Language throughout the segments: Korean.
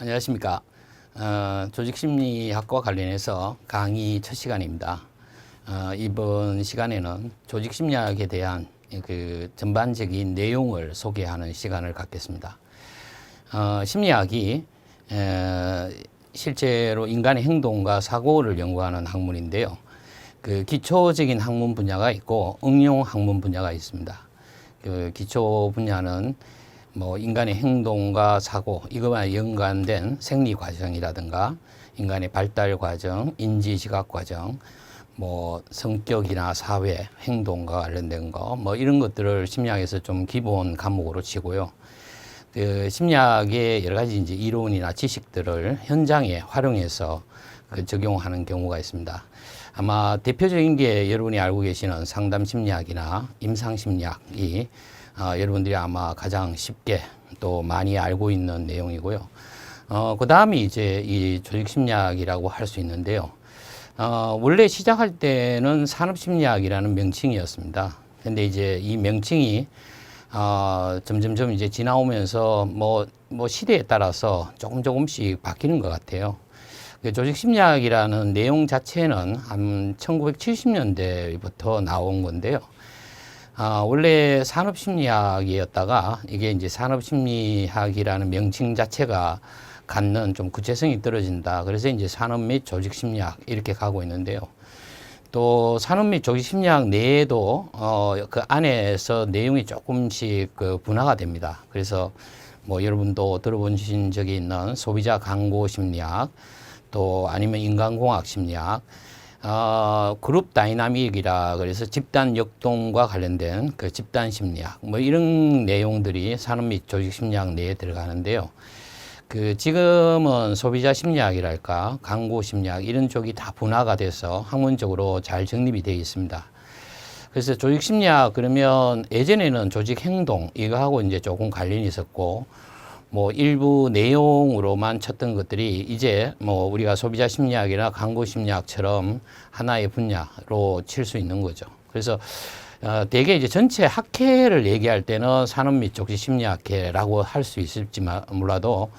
안녕하십니까. 조직심리학과 관련해서 강의 첫 시간입니다. 이번 시간에는 조직심리학에 대한 그 전반적인 내용을 소개하는 시간을 갖겠습니다. 심리학이 실제로 인간의 행동과 사고를 연구하는 학문인데요. 그 기초적인 학문 분야가 있고 응용 학문 분야가 있습니다. 그 기초 분야는 뭐 인간의 행동과 사고 이거와 연관된 생리 과정이라든가 인간의 발달 과정, 인지 지각 과정, 뭐 성격이나 사회, 행동과 관련된 거 뭐 이런 것들을 심리학에서 좀 기본 과목으로 치고요. 그 심리학의 여러 가지 이제 이론이나 지식들을 현장에 활용해서 그 적용하는 경우가 있습니다. 아마 대표적인 게 여러분이 알고 계시는 상담 심리학이나 임상 심리학이 여러분들이 아마 가장 쉽게 또 많이 알고 있는 내용이고요. 그 다음이 이제 이 조직심리학이라고 할 수 있는데요. 원래 시작할 때는 산업심리학이라는 명칭이었습니다. 근데 이제 이 명칭이 점점점 이제 지나오면서 뭐 시대에 따라서 조금씩 바뀌는 것 같아요. 조직심리학이라는 내용 자체는 한 1970년대부터 나온 건데요. 원래 산업심리학이었다가 이게 이제 산업심리학이라는 명칭 자체가 갖는 좀 구체성이 떨어진다. 그래서 이제 산업 및 조직심리학 이렇게 가고 있는데요. 또 산업 및 조직심리학 내에도 그 안에서 내용이 조금씩 그 분화가 됩니다. 그래서 뭐 여러분도 들어보신 적이 있는 소비자 광고 심리학, 또 아니면 인간공학 심리학, 그룹 다이나믹이라 그래서 집단 역동과 관련된 그 집단 심리학 뭐 이런 내용들이 산업 및 조직 심리학 내에 들어가는데요. 그 지금은 소비자 심리학이랄까 광고 심리학 이런 쪽이 다 분화가 돼서 학문적으로 잘 정립이 되어 있습니다. 그래서 조직 심리학 그러면 예전에는 조직 행동 이거하고 이제 조금 관련이 있었고 뭐 일부 내용으로만 쳤던 것들이 이제 뭐 우리가 소비자 심리학이나 광고 심리학처럼 하나의 분야로 칠 수 있는 거죠. 그래서 대개 이제 전체 학회를 얘기할 때는 산업 및 조직 심리학회라고 할 수 있을지 몰라도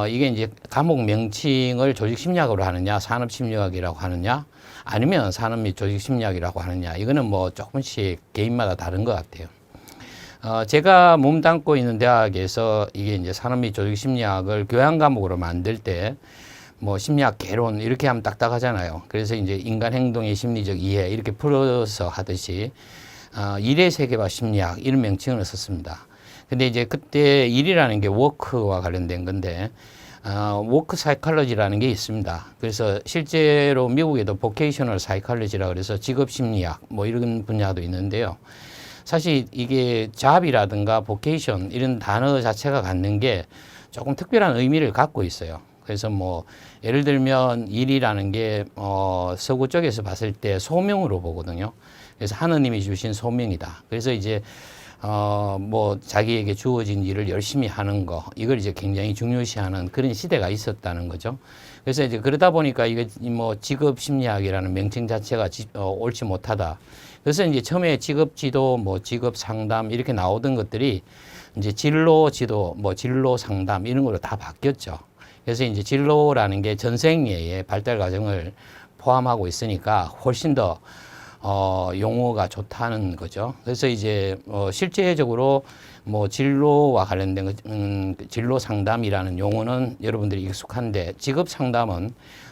이게 이제 과목 명칭을 조직 심리학으로 하느냐, 산업 심리학이라고 하느냐, 아니면 산업 및 조직 심리학이라고 하느냐, 이거는 뭐 조금씩 개인마다 다른 것 같아요. 제가 몸담고 있는 대학에서 이게 이제 산업 및 조직 심리학을 교양 과목으로 만들 때 뭐 심리학 개론 이렇게 하면 딱딱하잖아요. 그래서 이제 인간 행동의 심리적 이해 이렇게 풀어서 하듯이 일의 세계화 심리학 이런 명칭을 썼습니다. 근데 이제 그때 일이라는 게 워크와 관련된 건데 워크 사이콜로지라는 게 있습니다. 그래서 실제로 미국에도 보케이셔널 사이콜로지라 그래서 직업 심리학 뭐 이런 분야도 있는데요. 사실 이게 잡이라든가 보케이션 이런 단어 자체가 갖는 게 조금 특별한 의미를 갖고 있어요. 그래서 뭐 예를 들면 일이라는 게 서구 쪽에서 봤을 때 소명으로 보거든요. 그래서 하느님이 주신 소명이다. 그래서 이제 뭐 자기에게 주어진 일을 열심히 하는 거 이걸 이제 굉장히 중요시하는 그런 시대가 있었다는 거죠. 그래서 이제 그러다 보니까 이게 뭐 직업 심리학이라는 명칭 자체가 옳지 못하다. 그래서 이제 처음에 직업 지도, 뭐 직업 상담 이렇게 나오던 것들이 이제 진로 지도, 뭐 진로 상담 이런 걸로 다 바뀌었죠. 그래서 이제 진로라는 게 전생애의 발달 과정을 포함하고 있으니까 훨씬 더 용어가 좋다는 거죠. 그래서 이제 실제적으로 뭐 진로와 관련된 거, 진로 상담이라는 용어는 여러분들이 익숙한데 직업 상담은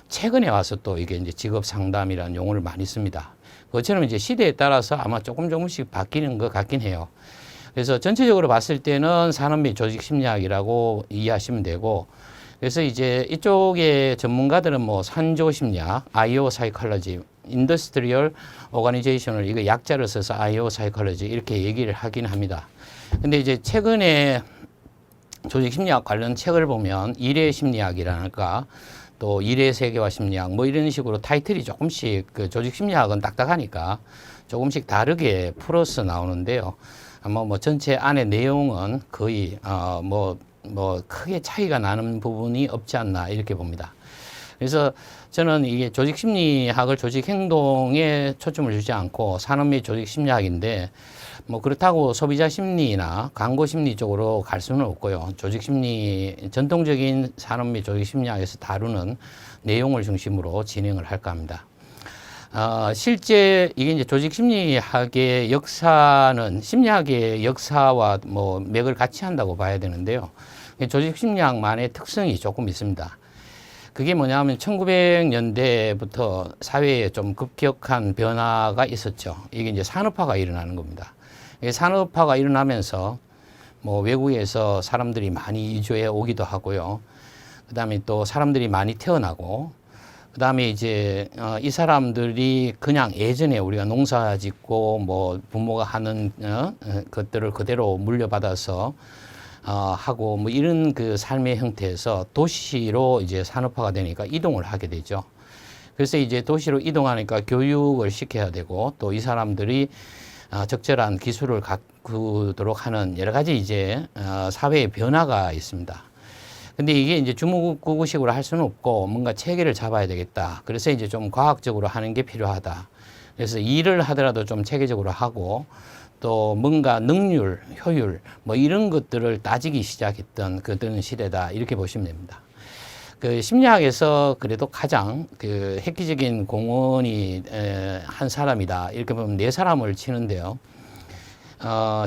최근에 와서 또 이게 이제 직업 상담이라는 용어를 많이 씁니다. 그것처럼 이제 시대에 따라서 아마 조금씩 바뀌는 것 같긴 해요. 그래서 전체적으로 봤을 때는 산업 및 조직 심리학이라고 이해하시면 되고, 그래서 이제 이쪽의 전문가들은 뭐 산조 심리학, IO 사이콜로지, 인더스트리얼 오가니제이션을 이거 약자를 써서 IO 사이콜로지 이렇게 얘기를 하긴 합니다. 근데 이제 최근에 조직 심리학 관련 책을 보면 일의 심리학이라든가 또 일의 세계화 심리학 뭐 이런 식으로 타이틀이 조금씩 그 조직 심리학은 딱딱하니까 조금씩 다르게 풀어서 나오는데요. 아마 뭐 전체 안의 내용은 거의 뭐 크게 차이가 나는 부분이 없지 않나 이렇게 봅니다. 그래서 저는 이게 조직 심리학을 조직 행동에 초점을 주지 않고 산업 및 조직 심리학인데 뭐 그렇다고 소비자 심리나 광고 심리 쪽으로 갈 수는 없고요. 조직 심리, 전통적인 산업 및 조직 심리학에서 다루는 내용을 중심으로 진행을 할까 합니다. 실제 이게 이제 조직 심리학의 역사는 심리학의 역사와 뭐 맥을 같이 한다고 봐야 되는데요. 조직 심리학만의 특성이 조금 있습니다. 그게 뭐냐면 1900년대부터 사회에 좀 급격한 변화가 있었죠. 이게 이제 산업화가 일어나는 겁니다. 산업화가 일어나면서 뭐 외국에서 사람들이 많이 이주해 오기도 하고요. 그다음에 또 사람들이 많이 태어나고, 그다음에 이제 이 사람들이 그냥 예전에 우리가 농사 짓고 뭐 부모가 하는 것들을 그대로 물려받아서 하고 뭐 이런 그 삶의 형태에서 도시로 이제 산업화가 되니까 이동을 하게 되죠. 그래서 이제 도시로 이동하니까 교육을 시켜야 되고, 또 이 사람들이 적절한 기술을 갖추도록 하는 여러 가지 이제 사회의 변화가 있습니다. 근데 이게 이제 주무구구식으로 할 수는 없고 뭔가 체계를 잡아야 되겠다. 그래서 이제 좀 과학적으로 하는 게 필요하다. 그래서 일을 하더라도 좀 체계적으로 하고, 또 뭔가 능률, 효율 뭐 이런 것들을 따지기 시작했던 그런 시대다, 이렇게 보시면 됩니다. 그 심리학에서 그래도 가장 그 획기적인 공헌이 한 사람이다, 이렇게 보면 네 사람을 치는데요.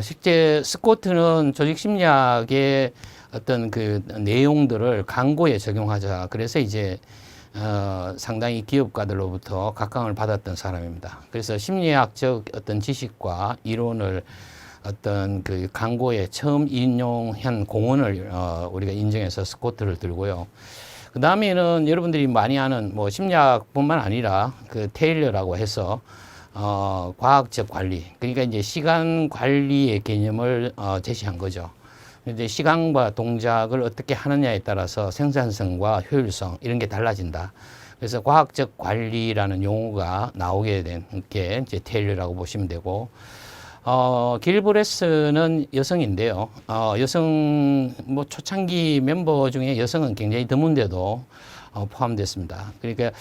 실제 스코트는 조직 심리학의 어떤 그 내용들을 광고에 적용하자, 그래서 이제 상당히 기업가들로부터 각광을 받았던 사람입니다. 그래서 심리학적 어떤 지식과 이론을 어떤 그 광고에 처음 인용한 공헌을 우리가 인정해서 스코트를 들고요. 그 다음에는 여러분들이 많이 아는 뭐 심리학뿐만 아니라 그 테일러라고 해서 과학적 관리, 그러니까 이제 시간 관리의 개념을 제시한 거죠. 이제 시간과 동작을 어떻게 하느냐에 따라서 생산성과 효율성 이런 게 달라진다. 그래서 과학적 관리라는 용어가 나오게 된 게 이제 테일러라고 보시면 되고, 길브레스는 여성인데요. 여성 뭐 초창기 멤버 중에 여성은 굉장히 드문데도 포함됐습니다. 그러니까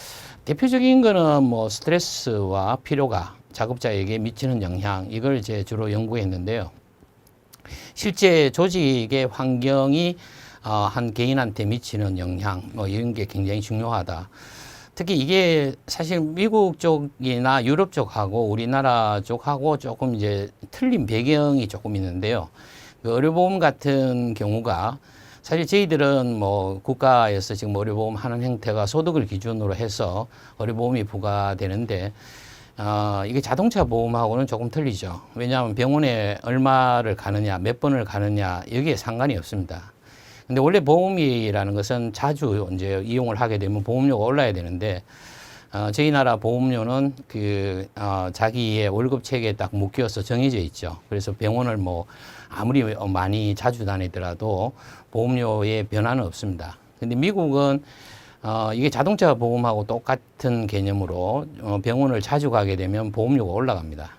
대표적인 거는 뭐 스트레스와 피로가 작업자에게 미치는 영향, 이걸 이제 주로 연구했는데요. 실제 조직의 환경이 한 개인한테 미치는 영향 뭐 이런 게 굉장히 중요하다. 특히 이게 사실 미국 쪽이나 유럽 쪽하고 우리나라 쪽하고 조금 이제 틀린 배경이 조금 있는데요. 그 의료보험 같은 경우가 사실 저희들은 뭐 국가에서 지금 의료보험 하는 형태가 소득을 기준으로 해서 의료보험이 부과되는데, 이게 자동차 보험하고는 조금 틀리죠. 왜냐하면 병원에 얼마를 가느냐, 몇 번을 가느냐, 여기에 상관이 없습니다. 근데 원래 보험이라는 것은 자주 이제 이용을 하게 되면 보험료가 올라야 되는데, 저희 나라 보험료는 자기의 월급 체계에 딱 묶여서 정해져 있죠. 그래서 병원을 뭐 아무리 많이 자주 다니더라도 보험료의 변화는 없습니다. 근데 미국은 이게 자동차 보험하고 똑같은 개념으로 병원을 자주 가게 되면 보험료가 올라갑니다.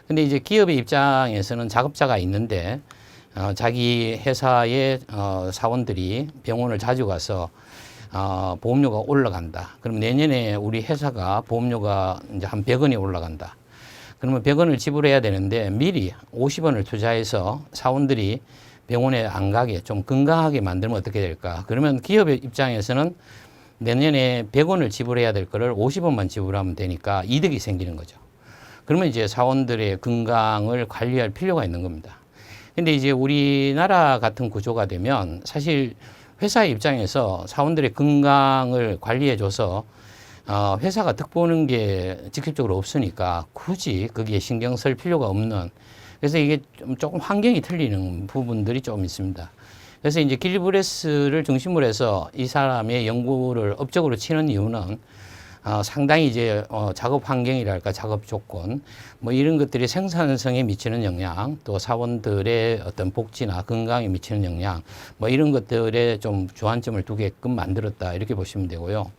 근데 이제 기업의 입장에서는 작업자가 있는데 자기 회사의 사원들이 병원을 자주 가서 보험료가 올라간다. 그럼 내년에 우리 회사가 보험료가 이제 한 100원이 올라간다. 그러면 100원을 지불해야 되는데 미리 50원을 투자해서 사원들이 병원에 안 가게 좀 건강하게 만들면 어떻게 될까? 그러면 기업의 입장에서는 내년에 100원을 지불해야 될 거를 50원만 지불하면 되니까 이득이 생기는 거죠. 그러면 이제 사원들의 건강을 관리할 필요가 있는 겁니다. 근데 이제 우리나라 같은 구조가 되면 사실 회사의 입장에서 사원들의 건강을 관리해줘서 회사가 득 보는 게 직접적으로 없으니까 굳이 거기에 신경 쓸 필요가 없는, 그래서 이게 조금 환경이 틀리는 부분들이 좀 있습니다. 그래서 이제 길브레스를 중심으로 해서 이 사람의 연구를 업적으로 치는 이유는 상당히 이제 작업 환경이랄까 작업 조건 뭐 이런 것들이 생산성에 미치는 영향, 또 사원들의 어떤 복지나 건강에 미치는 영향 뭐 이런 것들에 좀 주안점을 두게끔 만들었다, 이렇게 보시면 되고요.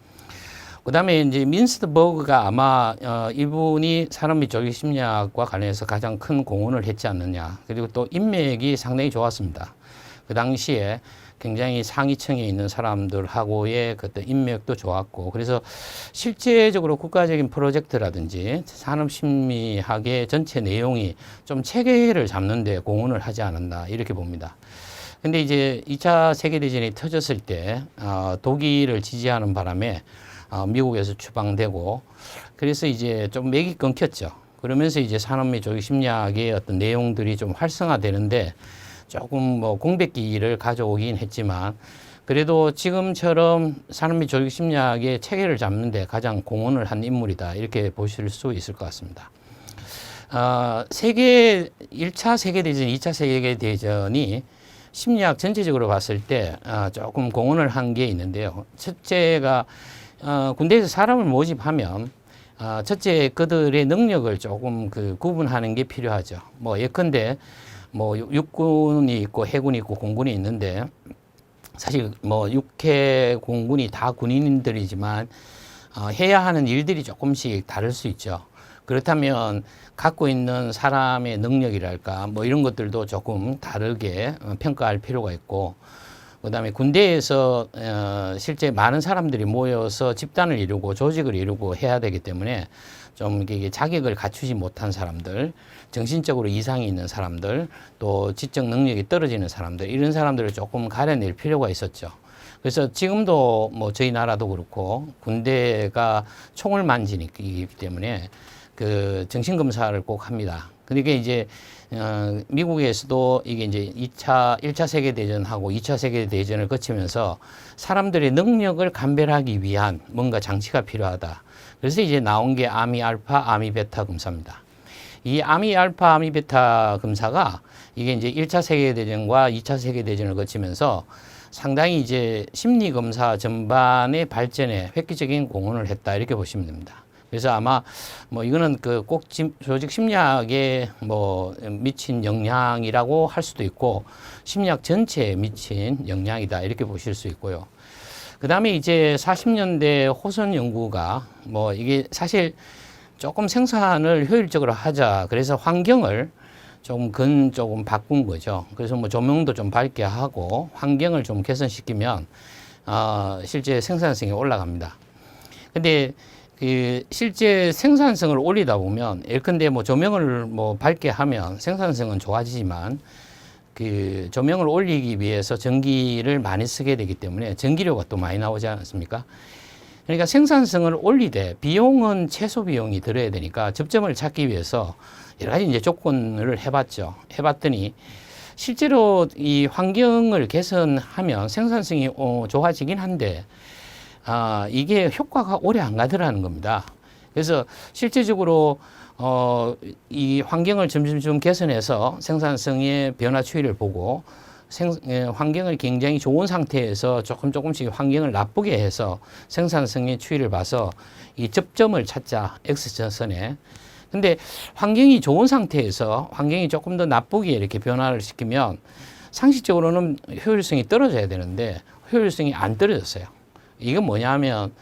그다음에 이제 민스터 버그가 아마 이분이 산업 및 조직 심리학과 관련해서 가장 큰 공헌을 했지 않느냐. 그리고 또 인맥이 상당히 좋았습니다. 그 당시에 굉장히 상위층에 있는 사람들하고의 그 어떤 인맥도 좋았고, 그래서 실제적으로 국가적인 프로젝트라든지 산업심리학의 전체 내용이 좀 체계를 잡는 데 공헌을 하지 않았나 이렇게 봅니다. 근데 이제 2차 세계대전이 터졌을 때 독일을 지지하는 바람에 미국에서 추방되고, 그래서 이제 좀 맥이 끊겼죠. 그러면서 이제 산업 및 조직 심리학의 어떤 내용들이 좀 활성화되는데 조금 뭐 공백기를 가져오긴 했지만, 그래도 지금처럼 산업 및 조직 심리학의 체계를 잡는데 가장 공헌을 한 인물이다 이렇게 보실 수 있을 것 같습니다. 1차 세계대전, 2차 세계대전이 심리학 전체적으로 봤을 때 조금 공헌을 한 게 있는데요. 첫째가 군대에서 사람을 모집하면 첫째 그들의 능력을 조금 구분하는 게 필요하죠. 뭐 예컨대 뭐 육군이 있고 해군이 있고 공군이 있는데, 사실 뭐 육해 공군이 다 군인들이지만 해야 하는 일들이 조금씩 다를 수 있죠. 그렇다면 갖고 있는 사람의 능력이랄까 뭐 이런 것들도 조금 다르게 평가할 필요가 있고, 그다음에 군대에서 실제 많은 사람들이 모여서 집단을 이루고 조직을 이루고 해야 되기 때문에 좀 이게 자격을 갖추지 못한 사람들, 정신적으로 이상이 있는 사람들, 또 지적 능력이 떨어지는 사람들, 이런 사람들을 조금 가려낼 필요가 있었죠. 그래서 지금도 뭐 저희 나라도 그렇고 군대가 총을 만지기 때문에 그 정신검사를 꼭 합니다. 그러니까 이제 미국에서도 이게 이제 1차 세계대전하고 2차 세계대전을 거치면서 사람들의 능력을 감별하기 위한 뭔가 장치가 필요하다. 그래서 이제 나온 게 아미 알파, 아미 베타 검사입니다. 이 아미 알파, 아미 베타 검사가 이게 이제 1차 세계대전과 2차 세계대전을 거치면서 상당히 이제 심리 검사 전반의 발전에 획기적인 공헌을 했다 이렇게 보시면 됩니다. 그래서 아마 뭐 이거는 꼭 조직 심리학에 뭐 미친 영향이라고 할 수도 있고, 심리학 전체에 미친 영향이다 이렇게 보실 수 있고요. 그 다음에 이제 40년대 호선 연구가 뭐 이게 사실 조금 생산을 효율적으로 하자, 그래서 환경을 조금 바꾼 거죠. 그래서 뭐 조명도 좀 밝게 하고 환경을 좀 개선시키면 실제 생산성이 올라갑니다. 근데 실제 생산성을 올리다 보면 예컨대 뭐 조명을 뭐 밝게 하면 생산성은 좋아지지만 조명을 올리기 위해서 전기를 많이 쓰게 되기 때문에 전기료가 또 많이 나오지 않습니까? 그러니까 생산성을 올리되 비용은 최소 비용이 들어야 되니까 접점을 찾기 위해서 여러 가지 이제 조건을 해봤죠. 해봤더니 실제로 이 환경을 개선하면 생산성이 좋아지긴 한데 이게 효과가 오래 안 가더라는 겁니다. 그래서 실제적으로 이 환경을 점점 개선해서 생산성의 변화 추이를 보고 환경을 굉장히 좋은 상태에서 조금씩 환경을 나쁘게 해서 생산성의 추이를 봐서 이 접점을 찾자, X전선에. 근데 환경이 좋은 상태에서 환경이 조금 더 나쁘게 이렇게 변화를 시키면 상식적으로는 효율성이 떨어져야 되는데 효율성이 안 떨어졌어요. 이건 뭐냐면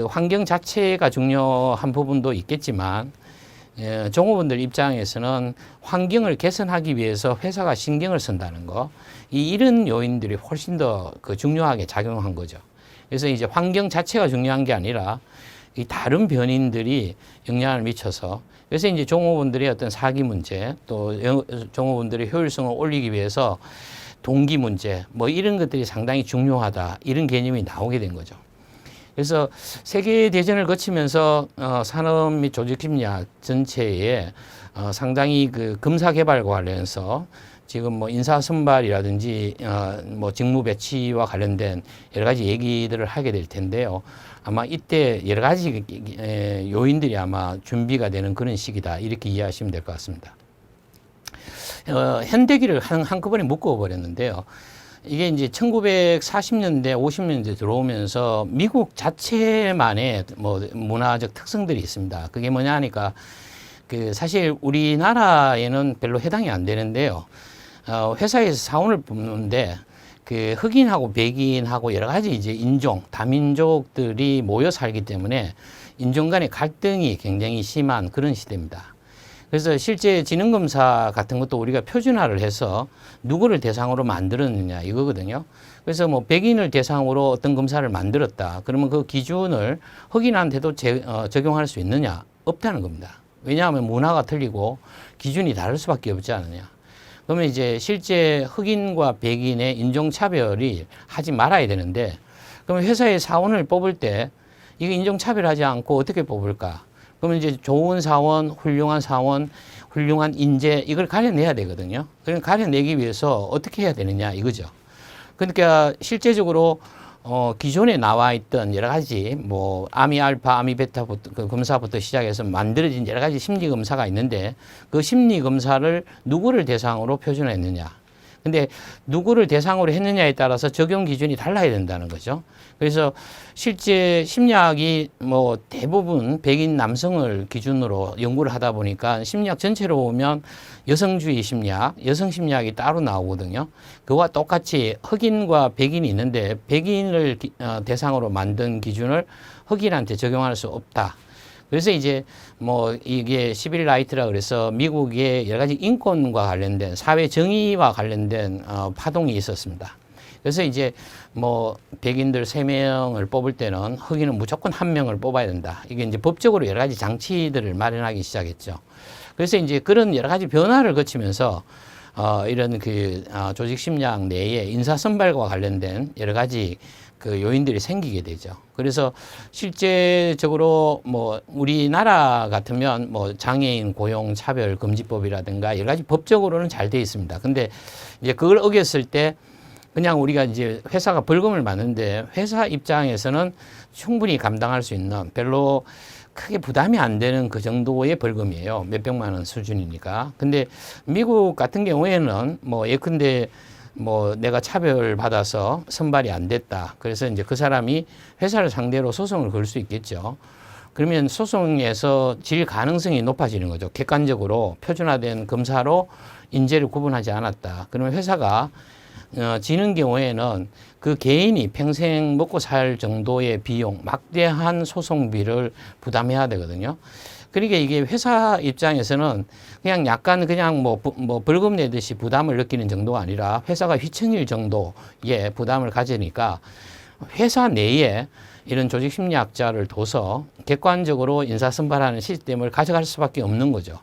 환경 자체가 중요한 부분도 있겠지만 종업원들 입장에서는 환경을 개선하기 위해서 회사가 신경을 쓴다는 거, 이런 요인들이 훨씬 더 중요하게 작용한 거죠. 그래서 이제 환경 자체가 중요한 게 아니라 이 다른 변인들이 영향을 미쳐서, 그래서 이제 종업원들의 어떤 사기 문제, 또 종업원들의 효율성을 올리기 위해서 동기 문제, 뭐 이런 것들이 상당히 중요하다, 이런 개념이 나오게 된 거죠. 그래서 세계대전을 거치면서 산업 및 조직심리학 전체에 상당히 검사 개발과 관련해서 지금 뭐 인사 선발이라든지 뭐 직무 배치와 관련된 여러 가지 얘기들을 하게 될 텐데요. 아마 이때 여러 가지 요인들이 아마 준비가 되는 그런 시기다, 이렇게 이해하시면 될 것 같습니다. 현대기를 한꺼번에 묶어버렸는데요. 이게 이제 1940년대, 50년대 들어오면서 미국 자체만의 뭐 문화적 특성들이 있습니다. 그게 뭐냐 하니까 사실 우리나라에는 별로 해당이 안 되는데요. 회사에서 사원을 뽑는데 흑인하고 백인하고 여러 가지 이제 인종, 다민족들이 모여 살기 때문에 인종 간의 갈등이 굉장히 심한 그런 시대입니다. 그래서 실제 지능검사 같은 것도 우리가 표준화를 해서 누구를 대상으로 만들었느냐 이거거든요. 그래서 뭐 백인을 대상으로 어떤 검사를 만들었다. 그러면 그 기준을 흑인한테도 적용할 수 있느냐? 없다는 겁니다. 왜냐하면 문화가 틀리고 기준이 다를 수밖에 없지 않느냐. 그러면 이제 실제 흑인과 백인의 인종차별이 하지 말아야 되는데, 그러면 회사의 사원을 뽑을 때 이게 인종차별하지 않고 어떻게 뽑을까? 그러면 이제 좋은 사원, 훌륭한 인재, 이걸 가려내야 되거든요. 그럼 가려내기 위해서 어떻게 해야 되느냐 이거죠. 그러니까 실제적으로 기존에 나와 있던 여러 가지 뭐 아미 알파, 아미 베타부터 그 검사부터 시작해서 만들어진 여러 가지 심리 검사가 있는데 그 심리 검사를 누구를 대상으로 표준화했느냐. 근데 누구를 대상으로 했느냐에 따라서 적용 기준이 달라야 된다는 거죠. 그래서 실제 심리학이 뭐 대부분 백인 남성을 기준으로 연구를 하다 보니까 심리학 전체로 보면 여성주의 심리학, 여성 심리학이 따로 나오거든요. 그와 똑같이 흑인과 백인이 있는데 백인을 대상으로 만든 기준을 흑인한테 적용할 수 없다. 그래서 이제 뭐 이게 11라이트라 그래서 미국의 여러 가지 인권과 관련된 사회 정의와 관련된 파동이 있었습니다. 그래서 이제 뭐 백인들 3명을 뽑을 때는 흑인은 무조건 1명을 뽑아야 된다. 이게 이제 법적으로 여러 가지 장치들을 마련하기 시작했죠. 그래서 이제 그런 여러 가지 변화를 거치면서 이런 그 조직 심리학 내에 인사 선발과 관련된 여러 가지 그 요인들이 생기게 되죠. 그래서 실제적으로 뭐 우리나라 같으면 뭐 장애인 고용 차별 금지법이라든가 여러 가지 법적으로는 잘 돼 있습니다. 근데 이제 그걸 어겼을 때 그냥 우리가 이제 회사가 벌금을 받는데 회사 입장에서는 충분히 감당할 수 있는 별로 크게 부담이 안 되는 그 정도의 벌금이에요. 몇백만 원 수준이니까. 근데 미국 같은 경우에는 뭐 예컨대 뭐 내가 차별받아서 선발이 안 됐다. 그래서 이제 그 사람이 회사를 상대로 소송을 걸 수 있겠죠. 그러면 소송에서 질 가능성이 높아지는 거죠. 객관적으로 표준화된 검사로 인재를 구분하지 않았다. 그러면 회사가 지는 경우에는 그 개인이 평생 먹고 살 정도의 비용, 막대한 소송비를 부담해야 되거든요. 그러니까 이게 회사 입장에서는 그냥 약간 그냥 뭐 벌금 내듯이 부담을 느끼는 정도가 아니라 회사가 휘청일 정도의 부담을 가지니까 회사 내에 이런 조직 심리학자를 둬서 객관적으로 인사 선발하는 시스템을 가져갈 수밖에 없는 거죠.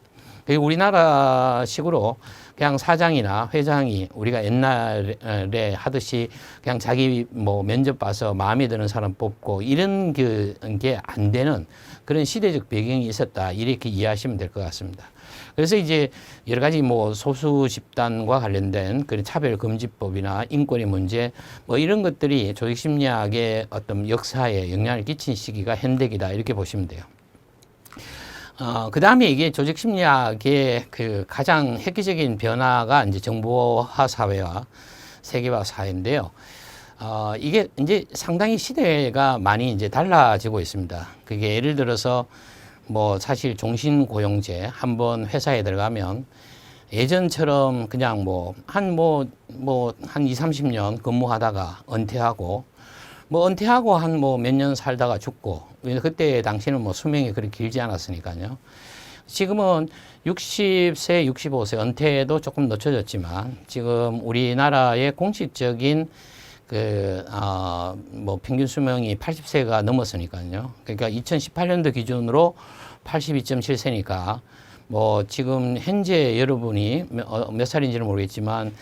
우리나라식으로 그냥 사장이나 회장이 우리가 옛날에 하듯이 그냥 자기 뭐 면접 봐서 마음에 드는 사람 뽑고 이런 게 안 되는 그런 시대적 배경이 있었다. 이렇게 이해하시면 될 것 같습니다. 그래서 이제 여러 가지 뭐 소수 집단과 관련된 그런 차별금지법이나 인권의 문제 뭐 이런 것들이 조직심리학의 어떤 역사에 영향을 끼친 시기가 현대기다. 이렇게 보시면 돼요. 그 다음에 이게 조직심리학의 그 가장 획기적인 변화가 이제 정보화 사회와 세계화 사회인데요. 이게 이제 상당히 시대가 많이 이제 달라지고 있습니다. 그게 예를 들어서 뭐 사실 종신고용제 한번 회사에 들어가면 예전처럼 그냥 한 2, 30년 근무하다가 은퇴하고 한 몇 년 살다가 죽고, 그때 당시는 뭐 수명이 그렇게 길지 않았으니까요. 지금은 60세, 65세 은퇴도 조금 늦춰졌지만 지금 우리나라의 공식적인 평균 수명이 80세가 넘었으니까요. 그러니까 2018년도 기준으로 82.7세니까 뭐 지금 현재 여러분이 몇 살인지는 모르겠지만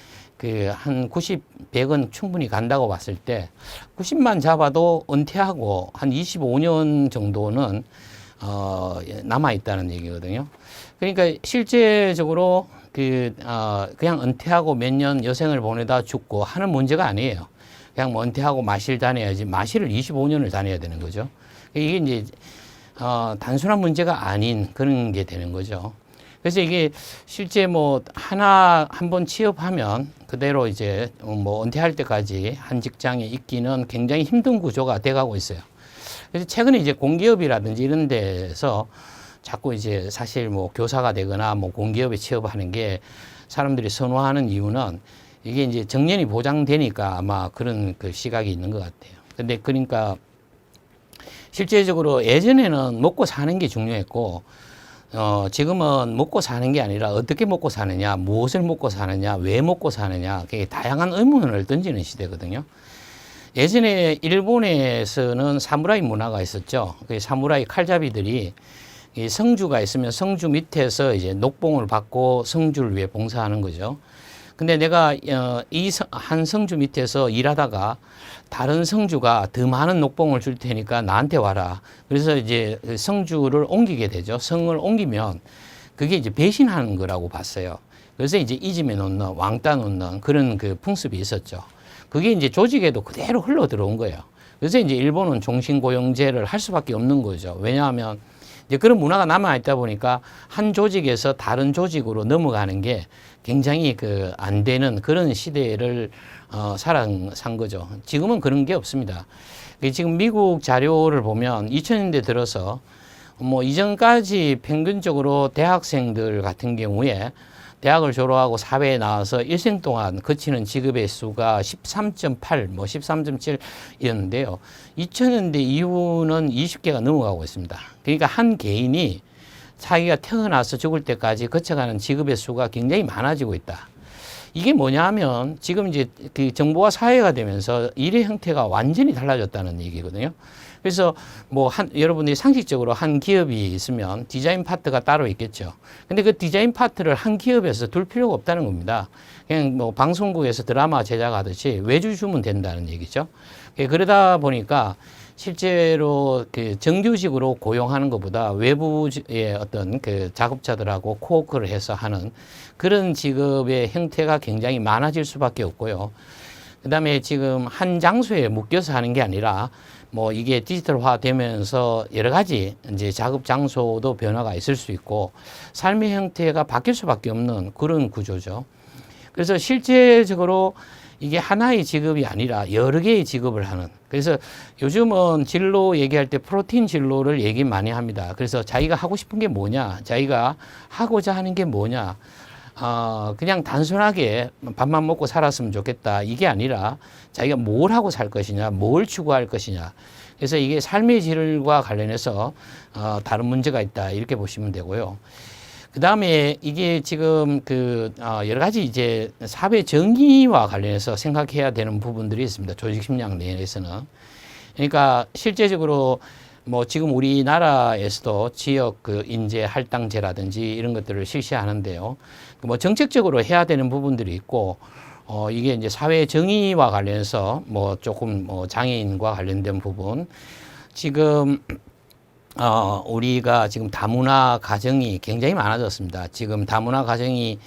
한 90, 100은 충분히 간다고 봤을 때 90만 잡아도 은퇴하고 한 25년 정도는 남아 있다는 얘기거든요. 그러니까 실제적으로 그냥 은퇴하고 몇 년 여생을 보내다 죽고 하는 문제가 아니에요. 그냥 뭐 은퇴하고 마실 다녀야지 마실을 25년을 다녀야 되는 거죠. 이게 이제 단순한 문제가 아닌 그런 게 되는 거죠. 그래서 이게 실제 한번 취업하면 그대로 이제 은퇴할 때까지 한 직장에 있기는 굉장히 힘든 구조가 돼가고 있어요. 그래서 최근에 이제 공기업이라든지 이런 데서 자꾸 이제 사실 교사가 되거나 공기업에 취업하는 게 사람들이 선호하는 이유는 이게 이제 정년이 보장되니까 아마 그런 그 시각이 있는 것 같아요. 근데 그러니까 실제적으로 예전에는 먹고 사는 게 중요했고, 지금은 먹고 사는 게 아니라 어떻게 먹고 사느냐, 무엇을 먹고 사느냐, 왜 먹고 사느냐, 그게 다양한 의문을 던지는 시대거든요. 예전에 일본에서는 사무라이 문화가 있었죠. 그 사무라이 칼잡이들이 이 성주가 있으면 성주 밑에서 이제 녹봉을 받고 성주를 위해 봉사하는 거죠. 근데 내가 한 성주 밑에서 일하다가 다른 성주가 더 많은 녹봉을 줄 테니까 나한테 와라. 그래서 이제 성주를 옮기게 되죠. 성을 옮기면 그게 이제 배신하는 거라고 봤어요. 그래서 이제 이집에 놓는 왕따 놓는 그런 그 풍습이 있었죠. 그게 이제 조직에도 그대로 흘러 들어온 거예요. 그래서 이제 일본은 종신고용제를 할 수밖에 없는 거죠. 왜냐하면 이제 그런 문화가 남아있다 보니까 한 조직에서 다른 조직으로 넘어가는 게 굉장히 그 안 되는 그런 시대를 산 거죠. 지금은 그런 게 없습니다. 지금 미국 자료를 보면 2000년대 들어서 뭐 이전까지 평균적으로 대학생들 같은 경우에 대학을 졸업하고 사회에 나와서 일생 동안 거치는 직업의 수가 13.8, 뭐 13.7이었는데요. 2000년대 이후는 20개가 넘어가고 있습니다. 그러니까 한 개인이 자기가 태어나서 죽을 때까지 거쳐가는 직업의 수가 굉장히 많아지고 있다. 이게 뭐냐 하면 지금 이제 그 정보화 사회가 되면서 일의 형태가 완전히 달라졌다는 얘기거든요. 그래서 뭐 여러분들이 상식적으로 한 기업이 있으면 디자인 파트가 따로 있겠죠. 근데 그 디자인 파트를 한 기업에서 둘 필요가 없다는 겁니다. 그냥 뭐 방송국에서 드라마 제작하듯이 외주 주면 된다는 얘기죠. 그러다 보니까 실제로 그 정규직으로 고용하는 것보다 외부의 어떤 그 작업자들하고 코워크를 해서 하는 그런 직업의 형태가 굉장히 많아질 수밖에 없고요. 그다음에 지금 한 장소에 묶여서 하는 게 아니라 뭐 이게 디지털화 되면서 여러 가지 이제 작업 장소도 변화가 있을 수 있고 삶의 형태가 바뀔 수밖에 없는 그런 구조죠. 그래서 실제적으로 이게 하나의 직업이 아니라 여러 개의 직업을 하는. 그래서 요즘은 진로 얘기할 때 프로틴 진로를 얘기 많이 합니다. 그래서 자기가 하고 싶은 게 뭐냐, 자기가 하고자 하는 게 뭐냐, 그냥 단순하게 밥만 먹고 살았으면 좋겠다. 이게 아니라 자기가 뭘 하고 살 것이냐, 뭘 추구할 것이냐. 그래서 이게 삶의 질과 관련해서 다른 문제가 있다. 이렇게 보시면 되고요. 그 다음에 이게 지금 여러 가지 이제 사회 정의와 관련해서 생각해야 되는 부분들이 있습니다. 조직 심리학 내에서는. 그러니까 실제적으로 뭐 지금 우리나라에서도 지역 그 인재 할당제라든지 이런 것들을 실시하는데요. 뭐 정책적으로 해야 되는 부분들이 있고, 이게 이제 사회 정의와 관련해서 뭐 조금 뭐 장애인과 관련된 부분. 지금 우리가 지금 다문화 가정이 굉장히 많아졌습니다. 지금 다문화 가정이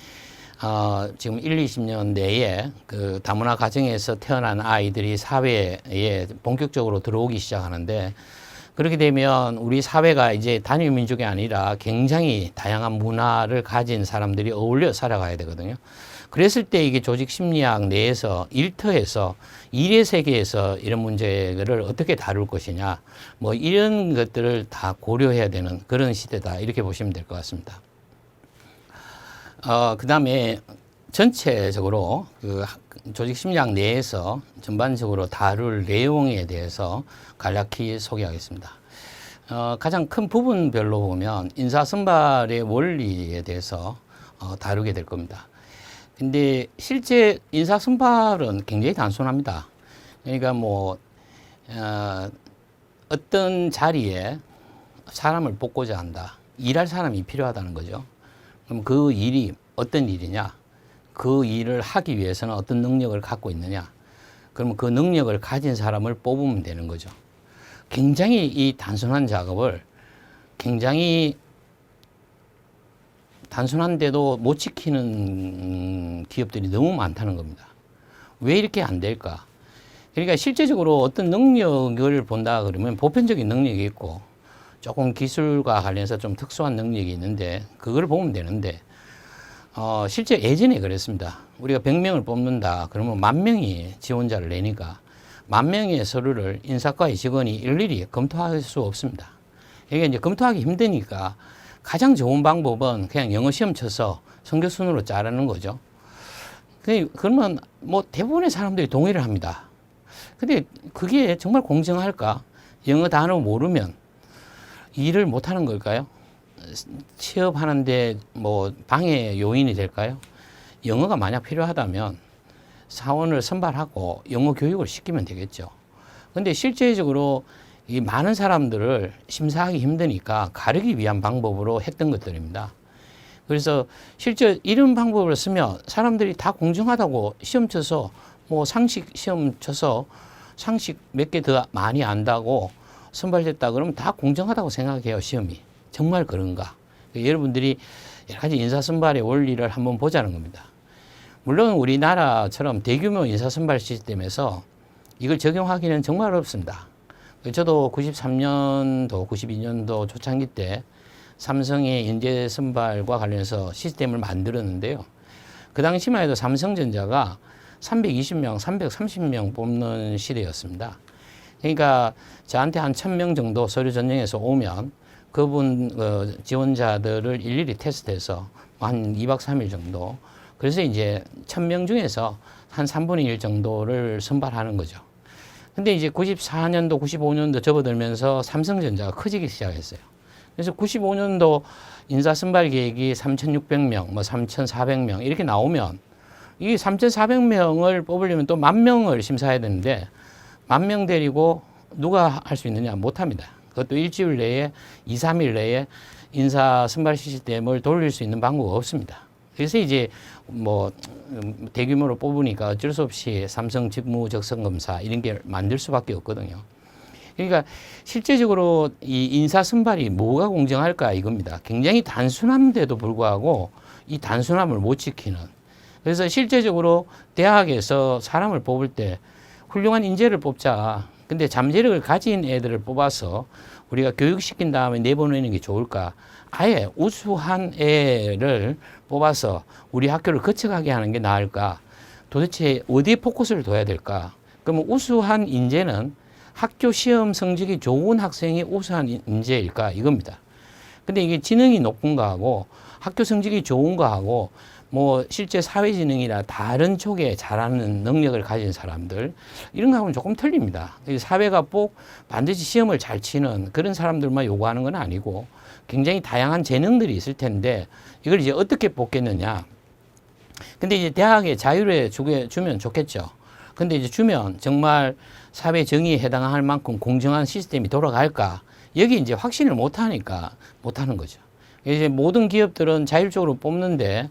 지금 20년 내에 그 다문화 가정에서 태어난 아이들이 사회에 본격적으로 들어오기 시작하는데, 그렇게 되면 우리 사회가 이제 단일 민족이 아니라 굉장히 다양한 문화를 가진 사람들이 어울려 살아가야 되거든요. 그랬을 때 이게 조직 심리학 내에서 일터에서 일의 세계에서 이런 문제를 어떻게 다룰 것이냐, 뭐 이런 것들을 다 고려해야 되는 그런 시대다. 이렇게 보시면 될 것 같습니다. 그 다음에 전체적으로 그 조직 심리학 내에서 전반적으로 다룰 내용에 대해서 간략히 소개하겠습니다. 가장 큰 부분별로 보면 인사선발의 원리에 대해서 다루게 될 겁니다. 근데 실제 인사선발은 굉장히 단순합니다. 그러니까 뭐 어떤 자리에 사람을 뽑고자 한다. 일할 사람이 필요하다는 거죠. 그럼 그 일이 어떤 일이냐? 그 일을 하기 위해서는 어떤 능력을 갖고 있느냐? 그러면 그 능력을 가진 사람을 뽑으면 되는 거죠. 굉장히 이 단순한 작업을 굉장히 단순한데도 못 지키는 기업들이 너무 많다는 겁니다. 왜 이렇게 안 될까? 그러니까 실제적으로 어떤 능력을 본다 그러면 보편적인 능력이 있고 조금 기술과 관련해서 좀 특수한 능력이 있는데 그걸 보면 되는데 실제 예전에 그랬습니다. 우리가 100명을 뽑는다 그러면 10,000명이 지원자를 내니까 10,000명의 서류를 인사과의 직원이 일일이 검토할 수 없습니다. 이게 이제 검토하기 힘드니까 가장 좋은 방법은 그냥 영어 시험 쳐서 성적순으로 자르는 거죠. 그러면 뭐 대부분의 사람들이 동의를 합니다. 근데 그게 정말 공정할까? 영어 단어 모르면 일을 못 하는 걸까요? 취업하는데 뭐 방해 요인이 될까요? 영어가 만약 필요하다면 사원을 선발하고 영어 교육을 시키면 되겠죠. 근데 실제적으로 이 많은 사람들을 심사하기 힘드니까 가르기 위한 방법으로 했던 것들입니다. 그래서 실제 이런 방법을 쓰면 사람들이 다 공정하다고 시험 쳐서 뭐 상식 시험 쳐서 상식 몇 개 더 많이 안다고 선발됐다 그러면 다 공정하다고 생각해요, 시험이. 정말 그런가? 여러분들이 여러 가지 인사선발의 원리를 한번 보자는 겁니다. 물론 우리나라처럼 대규모 인사선발 시스템에서 이걸 적용하기는 정말 어렵습니다. 저도 93년도, 92년도 초창기 때 삼성의 인재 선발과 관련해서 시스템을 만들었는데요. 그 당시만 해도 삼성전자가 320명, 330명 뽑는 시대였습니다. 그러니까 저한테 한 1000명 정도 서류 전형에서 오면 그분 지원자들을 일일이 테스트해서 한 2박 3일 정도. 그래서 이제 1000명 중에서 한 3분의 1 정도를 선발하는 거죠. 근데 이제 94년도, 95년도 접어들면서 삼성전자가 커지기 시작했어요. 그래서 95년도 인사 선발 계획이 3,600명, 뭐 3,400명 이렇게 나오면 이 3,400명을 뽑으려면 또 10,000명을 심사해야 되는데 10,000명 데리고 누가 할 수 있느냐? 못합니다. 그것도 일주일 내에 2, 3일 내에 인사 선발 시스템을 돌릴 수 있는 방법이 없습니다. 그래서 이제 뭐 대규모로 뽑으니까 어쩔 수 없이 삼성 직무 적성 검사 이런 게 만들 수밖에 없거든요. 그러니까 실제적으로 이 인사 선발이 뭐가 공정할까 이겁니다. 굉장히 단순한데도 불구하고 이 단순함을 못 지키는. 그래서 실제적으로 대학에서 사람을 뽑을 때 훌륭한 인재를 뽑자. 근데 잠재력을 가진 애들을 뽑아서 우리가 교육시킨 다음에 내보내는 게 좋을까? 아예 우수한 애를 뽑아서 우리 학교를 거쳐가게 하는 게 나을까? 도대체 어디에 포커스를 둬야 될까? 그러면 우수한 인재는 학교 시험 성적이 좋은 학생이 우수한 인재일까? 이겁니다. 근데 이게 지능이 높은 거하고 학교 성적이 좋은 거하고 뭐 실제 사회지능이나 다른 쪽에 잘하는 능력을 가진 사람들 이런 거하고는 조금 틀립니다. 사회가 꼭 반드시 시험을 잘 치는 그런 사람들만 요구하는 건 아니고 굉장히 다양한 재능들이 있을 텐데 이걸 이제 어떻게 뽑겠느냐. 근데 이제 대학에 자유를 주면 좋겠죠. 근데 이제 주면 정말 사회 정의에 해당할 만큼 공정한 시스템이 돌아갈까? 여기 이제 확신을 못 하니까 못 하는 거죠. 이제 모든 기업들은 자율적으로 뽑는데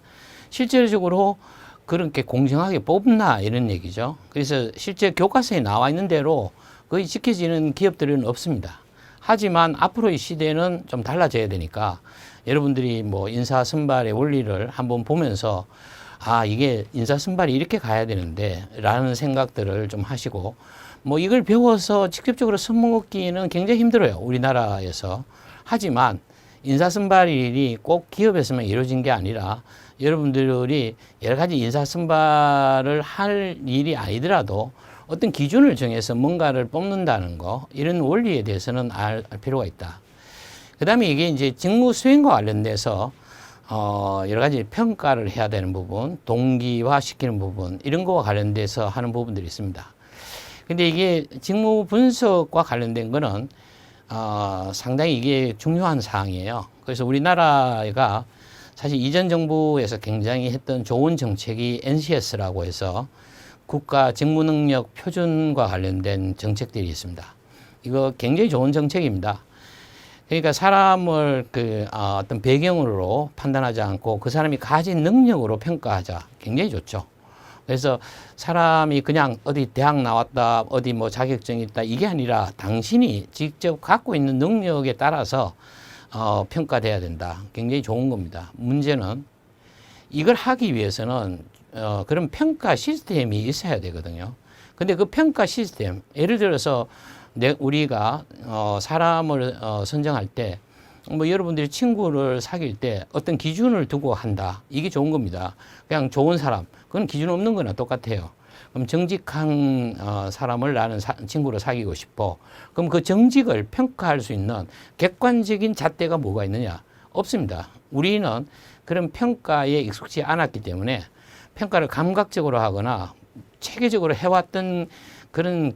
실질적으로 그렇게 공정하게 뽑나 이런 얘기죠. 그래서 실제 교과서에 나와 있는 대로 거의 지켜지는 기업들은 없습니다. 하지만 앞으로의 시대는 좀 달라져야 되니까 여러분들이 뭐 인사 선발의 원리를 한번 보면서 아, 이게 인사 선발이 이렇게 가야 되는데 라는 생각들을 좀 하시고 뭐 이걸 배워서 직접적으로 써먹기는 굉장히 힘들어요. 우리나라에서. 하지만 인사 선발이 꼭 기업에서만 이루어진 게 아니라 여러분들이 여러 가지 인사 선발을 할 일이 아니더라도 어떤 기준을 정해서 뭔가를 뽑는다는 거 이런 원리에 대해서는 알 필요가 있다. 그 다음에 이게 이제 직무 수행과 관련돼서 여러 가지 평가를 해야 되는 부분, 동기화 시키는 부분 이런 거와 관련돼서 하는 부분들이 있습니다. 근데 이게 직무 분석과 관련된 거는 상당히 이게 중요한 사항이에요. 그래서 우리나라가 사실 이전 정부에서 굉장히 했던 좋은 정책이 NCS라고 해서 국가 직무능력 표준과 관련된 정책들이 있습니다. 이거 굉장히 좋은 정책입니다. 그러니까 사람을 어떤 배경으로 판단하지 않고 그 사람이 가진 능력으로 평가하자. 굉장히 좋죠. 그래서 사람이 그냥 어디 대학 나왔다, 어디 뭐 자격증이 있다, 이게 아니라 당신이 직접 갖고 있는 능력에 따라서 평가돼야 된다. 굉장히 좋은 겁니다. 문제는 이걸 하기 위해서는 그런 평가 시스템이 있어야 되거든요. 근데 그 평가 시스템, 예를 들어서 우리가 사람을 선정할 때 뭐 여러분들이 친구를 사귈 때 어떤 기준을 두고 한다. 이게 좋은 겁니다. 그냥 좋은 사람, 그건 기준 없는 거나 똑같아요. 그럼 정직한 사람을 나는 친구로 사귀고 싶어. 그럼 그 정직을 평가할 수 있는 객관적인 잣대가 뭐가 있느냐? 없습니다. 우리는 그런 평가에 익숙지 않았기 때문에 평가를 감각적으로 하거나 체계적으로 해왔던 그런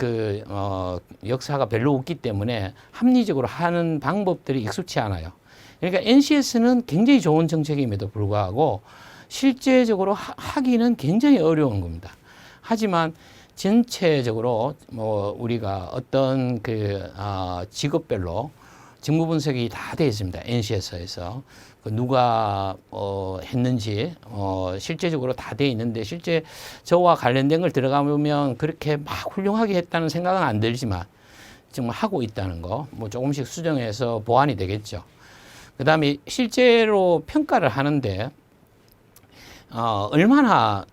역사가 별로 없기 때문에 합리적으로 하는 방법들이 익숙치 않아요. 그러니까 NCS는 굉장히 좋은 정책임에도 불구하고 실제적으로 하기는 굉장히 어려운 겁니다. 하지만 전체적으로 뭐 우리가 어떤 직업별로 직무 분석이 다 되어 있습니다. NCS에서 누가 했는지 실제적으로 다 되어 있는데 실제 저와 관련된 걸 들어가 보면 그렇게 막 훌륭하게 했다는 생각은 안 들지만 지금 하고 있다는 거 뭐 조금씩 수정해서 보완이 되겠죠. 그다음에 실제로 평가를 하는데 얼마나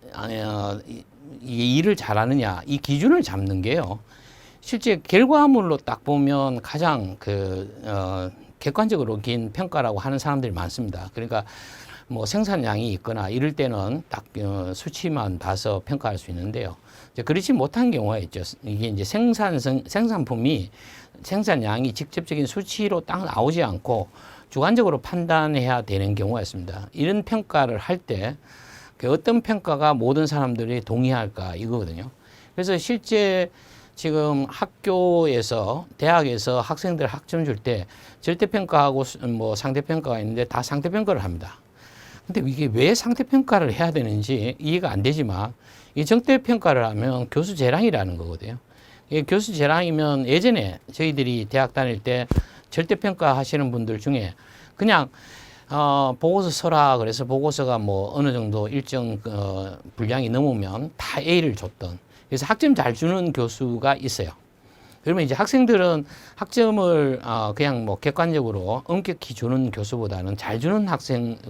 이 일을 잘하느냐 이 기준을 잡는 게요. 실제 결과물로 딱 보면 가장 객관적으로 긴 평가라고 하는 사람들이 많습니다. 그러니까 뭐 생산량이 있거나 이럴 때는 딱 수치만 봐서 평가할 수 있는데요. 이제 그렇지 못한 경우가 있죠. 이게 이제 생산품이 생산량이 직접적인 수치로 딱 나오지 않고 주관적으로 판단해야 되는 경우가 있습니다. 이런 평가를 할 때 어떤 평가가 모든 사람들이 동의할까 이거거든요. 그래서 실제 지금 학교에서 대학에서 학생들 학점 줄 때 절대평가하고 뭐 상대평가가 있는데 다 상대평가를 합니다. 근데 이게 왜 상대평가를 해야 되는지 이해가 안 되지만 이 정대평가를 하면 교수 재량이라는 거거든요. 이게 교수 재량이면 예전에 저희들이 대학 다닐 때 절대평가 하시는 분들 중에 그냥 보고서 써라 그래서 보고서가 뭐 어느 정도 일정 분량이 넘으면 다 A를 줬던 그래서 학점 잘 주는 교수가 있어요. 그러면 이제 학생들은 학점을 그냥 뭐 객관적으로 엄격히 주는 교수보다는 잘 주는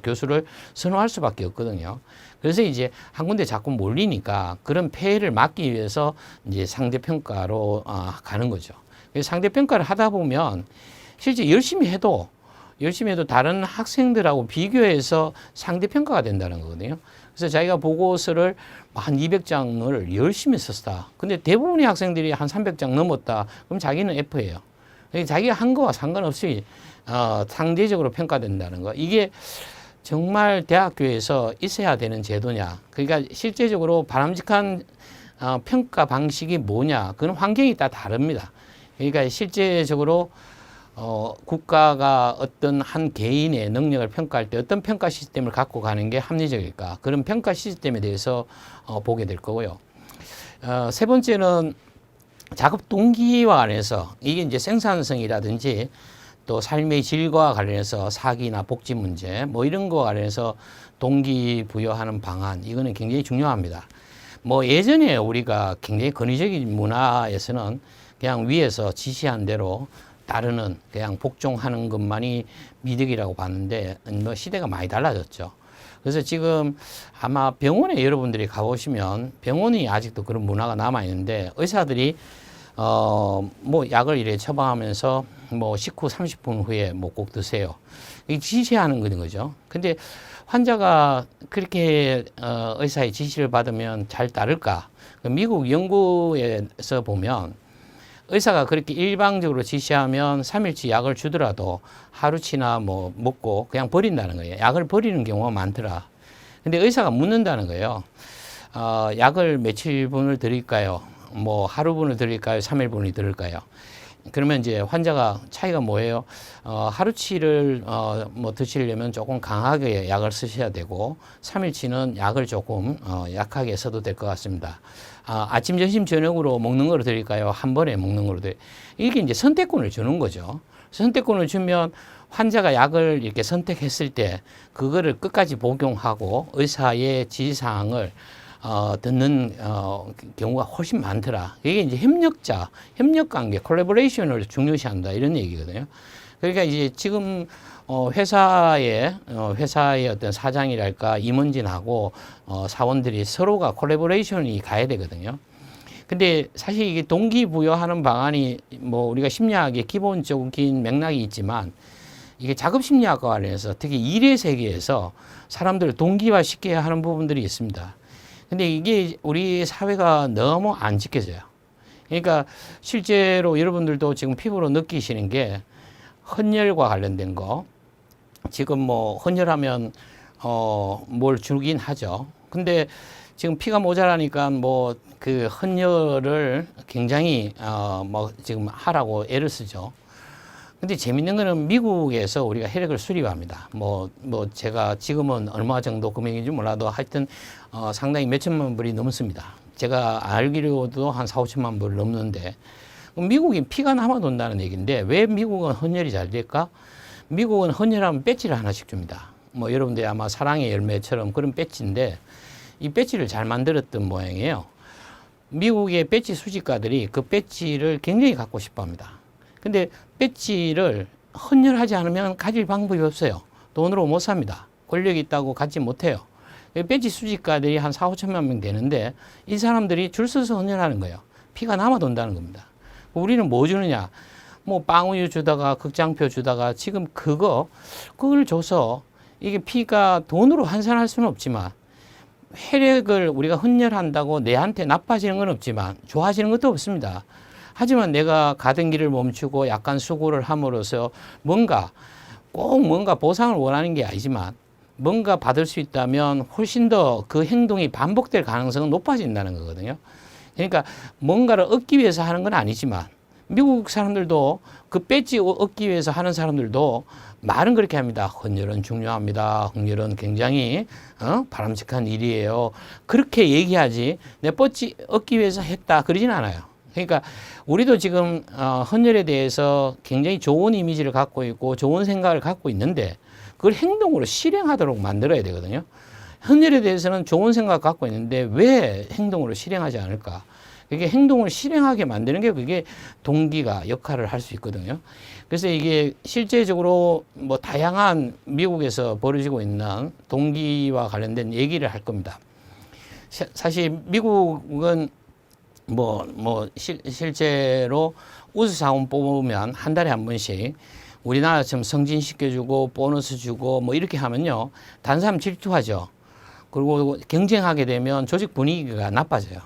교수를 선호할 수밖에 없거든요. 그래서 이제 한 군데 자꾸 몰리니까 그런 폐해를 막기 위해서 이제 상대평가로 가는 거죠. 그래서 상대평가를 하다 보면 실제 열심히 해도 다른 학생들하고 비교해서 상대평가가 된다는 거거든요. 그래서 자기가 보고서를 한 200장을 열심히 썼다. 근데 대부분의 학생들이 한 300장 넘었다. 그럼 자기는 F예요. 자기가 한 거와 상관없이 상대적으로 평가된다는 거. 이게 정말 대학교에서 있어야 되는 제도냐. 그러니까 실제적으로 바람직한 평가 방식이 뭐냐. 그건 환경이 다 다릅니다. 그러니까 실제적으로 국가가 어떤 한 개인의 능력을 평가할 때 어떤 평가 시스템을 갖고 가는 게 합리적일까? 그런 평가 시스템에 대해서 보게 될 거고요. 세 번째는 작업 동기와 관해서 이게 이제 생산성이라든지 또 삶의 질과 관련해서 사기나 복지 문제 뭐 이런 거와 관련해서 동기부여하는 방안 이거는 굉장히 중요합니다. 뭐 예전에 우리가 굉장히 권위적인 문화에서는 그냥 위에서 지시한 대로 따르는 그냥 복종하는 것만이 미덕이라고 봤는데 뭐 시대가 많이 달라졌죠. 그래서 지금 아마 병원에 여러분들이 가보시면 병원이 아직도 그런 문화가 남아 있는데 의사들이 뭐 약을 이렇게 처방하면서 뭐 식후 30분 후에 뭐 꼭 드세요. 이 지시하는 거죠. 근데 환자가 그렇게 의사의 지시를 받으면 잘 따를까? 미국 연구에서 보면 의사가 그렇게 일방적으로 지시하면 3일치 약을 주더라도 하루치나 뭐 먹고 그냥 버린다는 거예요. 약을 버리는 경우가 많더라. 근데 의사가 묻는다는 거예요. 약을 며칠분을 드릴까요? 뭐 하루분을 드릴까요? 3일분을 드릴까요? 그러면 이제 환자가 차이가 뭐예요? 하루치를 뭐 드시려면 조금 강하게 약을 쓰셔야 되고 3일치는 약을 조금 약하게 써도 될 것 같습니다. 아침, 점심, 저녁으로 먹는 거로 드릴까요? 한 번에 먹는 거로 드릴까요? 이게 이제 선택권을 주는 거죠. 선택권을 주면 환자가 약을 이렇게 선택했을 때 그거를 끝까지 복용하고 의사의 지시사항을 듣는 경우가 훨씬 많더라. 이게 이제 협력관계, 콜라보레이션을 중요시한다 이런 얘기거든요. 그러니까 이제 지금 회사의 어떤 사장이랄까 임원진하고 사원들이 서로가 콜라보레이션이 가야 되거든요. 근데 사실 이게 동기부여하는 방안이 뭐 우리가 심리학의 기본적인 맥락이 있지만 이게 작업심리학과 관련해서 특히 일의 세계에서 사람들을 동기화시켜야 하는 부분들이 있습니다. 근데 이게 우리 사회가 너무 안 지켜져요. 그러니까 실제로 여러분들도 지금 피부로 느끼시는 게 헌혈과 관련된 거. 지금 뭐 헌혈하면 뭘 주긴 하죠. 근데 지금 피가 모자라니까 뭐 그 헌혈을 굉장히 뭐 지금 하라고 애를 쓰죠. 근데 재밌는 거는 미국에서 우리가 혈액을 수립합니다. 제가 지금은 얼마 정도 금액인지 몰라도 하여튼, 상당히 몇 천만 불이 넘습니다. 제가 알기로도 한 4, 5천만 불 넘는데, 미국이 피가 남아 돈다는 얘기인데, 왜 미국은 헌혈이 잘 될까? 미국은 헌혈하면 배지를 하나씩 줍니다. 여러분들이 아마 사랑의 열매처럼 그런 배지인데, 이 배지를 잘 만들었던 모양이에요. 미국의 배지 수집가들이 그 배지를 굉장히 갖고 싶어 합니다. 근데 배지를 헌혈하지 않으면 가질 방법이 없어요. 돈으로 못 삽니다. 권력이 있다고 갖지 못해요. 배지 수집가들이 한 4, 5천만 명 되는데 이 사람들이 줄 서서 헌혈하는 거예요. 피가 남아 돈다는 겁니다. 우리는 뭐 주느냐? 빵우유 주다가 극장표 주다가 지금 그걸 줘서 이게 피가 돈으로 환산할 수는 없지만 혈액을 우리가 헌혈한다고 내한테 나빠지는 건 없지만 좋아지는 것도 없습니다. 하지만 내가 가던 길을 멈추고 약간 수고를 함으로써 꼭 뭔가 보상을 원하는 게 아니지만 뭔가 받을 수 있다면 훨씬 더 그 행동이 반복될 가능성은 높아진다는 거거든요. 그러니까 뭔가를 얻기 위해서 하는 건 아니지만 미국 사람들도 그 배지 얻기 위해서 하는 사람들도 말은 그렇게 합니다. 헌혈은 중요합니다. 헌혈은 굉장히 바람직한 일이에요. 그렇게 얘기하지 내 배지 얻기 위해서 했다 그러진 않아요. 그러니까 우리도 지금 헌혈에 대해서 굉장히 좋은 이미지를 갖고 있고 좋은 생각을 갖고 있는데 그걸 행동으로 실행하도록 만들어야 되거든요. 헌혈에 대해서는 좋은 생각 갖고 있는데 왜 행동으로 실행하지 않을까? 그게 행동을 실행하게 만드는 게 그게 동기가 역할을 할 수 있거든요. 그래서 이게 실제적으로 다양한 미국에서 벌어지고 있는 동기와 관련된 얘기를 할 겁니다. 사실 미국은 실제로 우수사원 뽑으면 한 달에 한 번씩 우리나라처럼 승진시켜주고 보너스 주고 이렇게 하면요. 다른 사람 질투하죠. 그리고 경쟁하게 되면 조직 분위기가 나빠져요.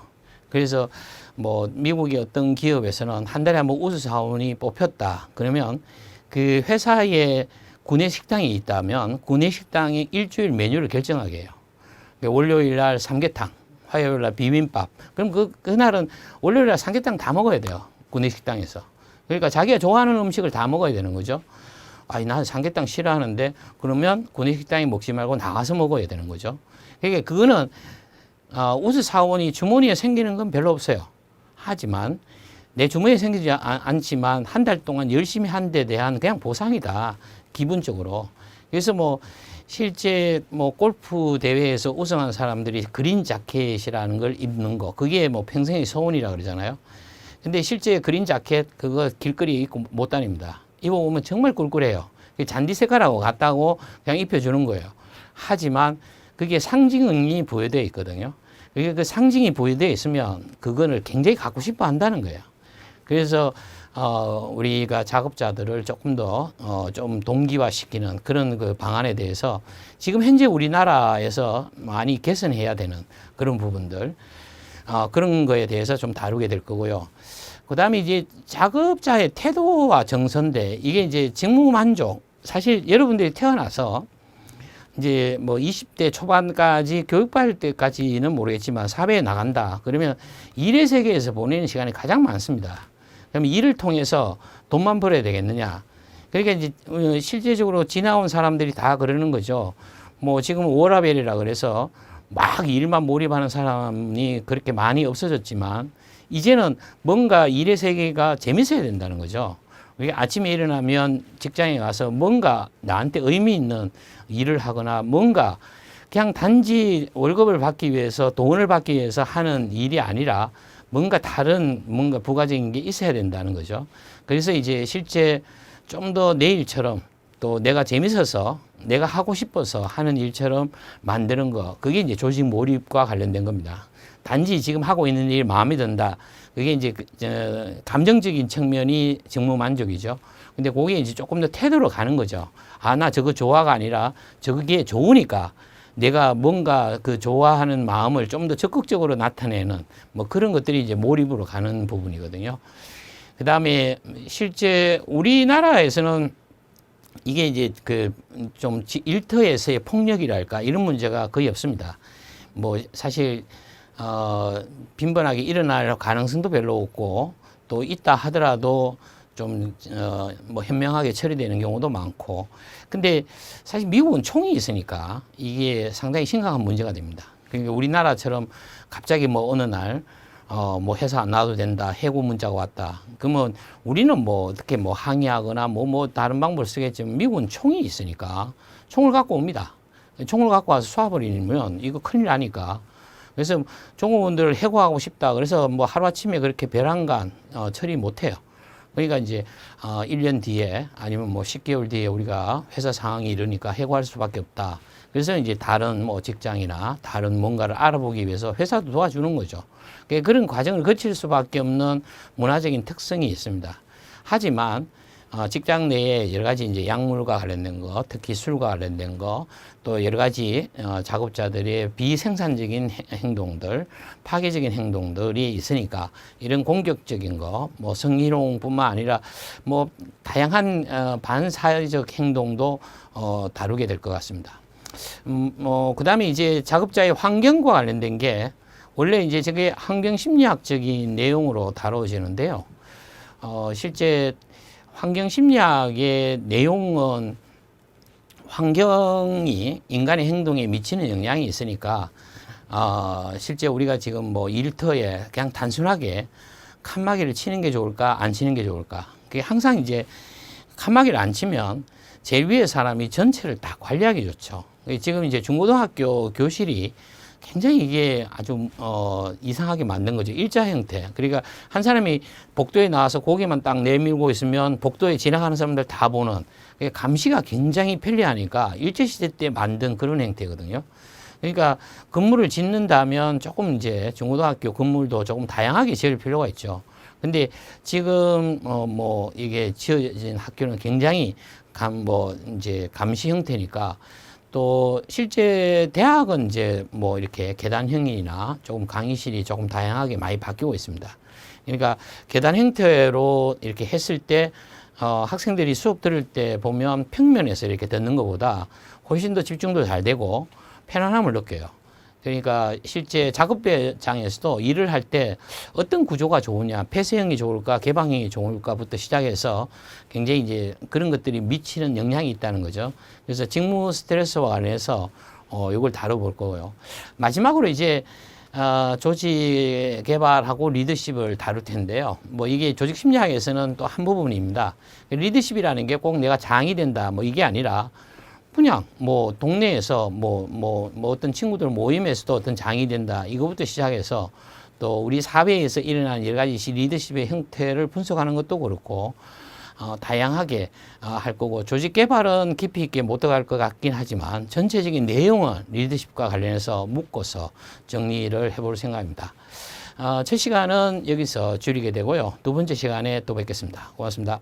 그래서 미국의 어떤 기업에서는 한 달에 한 번 우수사원이 뽑혔다. 그러면 그 회사에 구내식당이 있다면 구내식당이 일주일 메뉴를 결정하게 해요. 월요일 날 삼계탕, 화요일 날 비빔밥. 그럼 그날은 월요일 날 삼계탕 다 먹어야 돼요. 구내식당에서. 그러니까 자기가 좋아하는 음식을 다 먹어야 되는 거죠. 나는 삼계탕 싫어하는데 그러면 구내식당에 먹지 말고 나가서 먹어야 되는 거죠. 그러니까 그거는 우수사원이 주머니에 생기는 건 별로 없어요. 하지만 내 주머니에 생기지 않지만 한 달 동안 열심히 한 데 대한 그냥 보상이다. 기분적으로. 그래서 실제 골프 대회에서 우승한 사람들이 그린 자켓이라는 걸 입는 거. 그게 평생의 소원이라 그러잖아요. 근데 실제 그린 자켓 그거 길거리에 입고 못 다닙니다. 입어보면 정말 꿀꿀해요. 잔디 색깔하고 같다고 그냥 입혀주는 거예요. 하지만 그게 상징이 부여되어 있거든요. 그 상징이 부여되어 있으면 그거를 굉장히 갖고 싶어 한다는 거예요. 그래서 우리가 작업자들을 조금 더 좀 동기화시키는 그런 그 방안에 대해서 지금 현재 우리나라에서 많이 개선해야 되는 그런 부분들 그런 거에 대해서 좀 다루게 될 거고요. 그 다음에 이제 작업자의 태도와 정서인데 이게 이제 직무 만족. 사실 여러분들이 태어나서 이제 20대 초반까지 교육받을 때까지는 모르겠지만 사회에 나간다. 그러면 일의 세계에서 보내는 시간이 가장 많습니다. 그러면 일을 통해서 돈만 벌어야 되겠느냐. 그러니까 이제 실제적으로 지나온 사람들이 다 그러는 거죠. 지금 워라벨이라 그래서 막 일만 몰입하는 사람이 그렇게 많이 없어졌지만 이제는 뭔가 일의 세계가 재밌어야 된다는 거죠. 아침에 일어나면 직장에 가서 뭔가 나한테 의미 있는 일을 하거나 뭔가 그냥 단지 월급을 받기 위해서 돈을 받기 위해서 하는 일이 아니라 뭔가 다른 뭔가 부가적인 게 있어야 된다는 거죠. 그래서 이제 실제 좀 더 내 일처럼 또 내가 재밌어서 내가 하고 싶어서 하는 일처럼 만드는 거 그게 이제 조직 몰입과 관련된 겁니다. 단지 지금 하고 있는 일 마음에 든다. 그게 이제 감정적인 측면이 직무 만족이죠. 근데 그게 이제 조금 더 태도로 가는 거죠. 나 저거 좋아가 아니라 저게 좋으니까 내가 뭔가 그 좋아하는 마음을 좀 더 적극적으로 나타내는 그런 것들이 이제 몰입으로 가는 부분이거든요. 그 다음에 실제 우리나라에서는 이게 이제 좀 일터에서의 폭력이랄까 이런 문제가 거의 없습니다. 사실 빈번하게 일어날 가능성도 별로 없고 또 있다 하더라도 좀 뭐 현명하게 처리되는 경우도 많고. 근데 사실 미국은 총이 있으니까 이게 상당히 심각한 문제가 됩니다. 그러니까 우리나라처럼 갑자기 뭐 어느 날 뭐 회사 안 나와도 된다, 해고 문자가 왔다. 그러면 우리는 뭐 어떻게 뭐 항의하거나 뭐 다른 방법을 쓰겠지만 미국은 총이 있으니까 총을 갖고 옵니다. 총을 갖고 와서 쏴버리면 이거 큰일 나니까. 그래서 종업원들을 해고하고 싶다. 그래서 뭐 하루아침에 그렇게 벼랑간 처리 못 해요. 그러니까 이제 1년 뒤에 아니면 뭐 10개월 뒤에 우리가 회사 상황이 이러니까 해고할 수밖에 없다. 그래서 이제 다른 뭐 직장이나 다른 뭔가를 알아보기 위해서 회사도 도와주는 거죠. 그런 과정을 거칠 수밖에 없는 문화적인 특성이 있습니다. 하지만 직장 내에 여러 가지 이제 약물과 관련된 거, 특히 술과 관련된 거, 또 여러 가지 작업자들의 비생산적인 행동들, 파괴적인 행동들이 있으니까 이런 공격적인 거, 뭐 성희롱뿐만 아니라 뭐 다양한 반사회적 행동도 다루게 될 것 같습니다. 그다음에 이제 작업자의 환경과 관련된 게 원래 이제 저게 환경 심리학적인 내용으로 다뤄지는데요. 실제 환경 심리학의 내용은 환경이 인간의 행동에 미치는 영향이 있으니까 실제 우리가 지금 뭐 일터에 그냥 단순하게 칸막이를 치는 게 좋을까 안 치는 게 좋을까, 그게 항상 이제 칸막이를 안 치면 제일 위에 사람이 전체를 다 관리하기 좋죠. 지금 이제 중고등학교 교실이 굉장히 이게 아주 이상하게 만든 거죠. 일자 형태. 그러니까 한 사람이 복도에 나와서 고개만 딱 내밀고 있으면 복도에 지나가는 사람들 다 보는, 감시가 굉장히 편리하니까 일제시대 때 만든 그런 형태거든요. 그러니까 건물을 짓는다면 조금 이제 중고등학교 건물도 조금 다양하게 지을 필요가 있죠. 근데 지금 뭐 이게 지어진 학교는 굉장히 이제 감시 형태니까, 또 실제 대학은 이제 뭐 이렇게 계단형이나 조금 강의실이 조금 다양하게 많이 바뀌고 있습니다. 그러니까 계단 형태로 이렇게 했을 때 학생들이 수업 들을 때 보면 평면에서 이렇게 듣는 것보다 훨씬 더 집중도 잘 되고 편안함을 느껴요. 그러니까 실제 작업장에서도 일을 할 때 어떤 구조가 좋으냐, 폐쇄형이 좋을까, 개방형이 좋을까부터 시작해서 굉장히 이제 그런 것들이 미치는 영향이 있다는 거죠. 그래서 직무 스트레스와 관련해서 이걸 다뤄볼 거고요. 마지막으로 이제 조직 개발하고 리더십을 다룰 텐데요. 뭐 이게 조직 심리학에서는 또 한 부분입니다. 리더십이라는 게 꼭 내가 장이 된다, 뭐 이게 아니라 그냥 뭐 동네에서 뭐 어떤 친구들 모임에서도 어떤 장이 된다, 이거부터 시작해서 또 우리 사회에서 일어나는 여러 가지 리더십의 형태를 분석하는 것도 그렇고 다양하게 할 거고, 조직 개발은 깊이 있게 못 들어갈 것 같긴 하지만 전체적인 내용은 리더십과 관련해서 묶어서 정리를 해볼 생각입니다. 첫 시간은 여기서 줄이게 되고요. 두 번째 시간에 또 뵙겠습니다. 고맙습니다.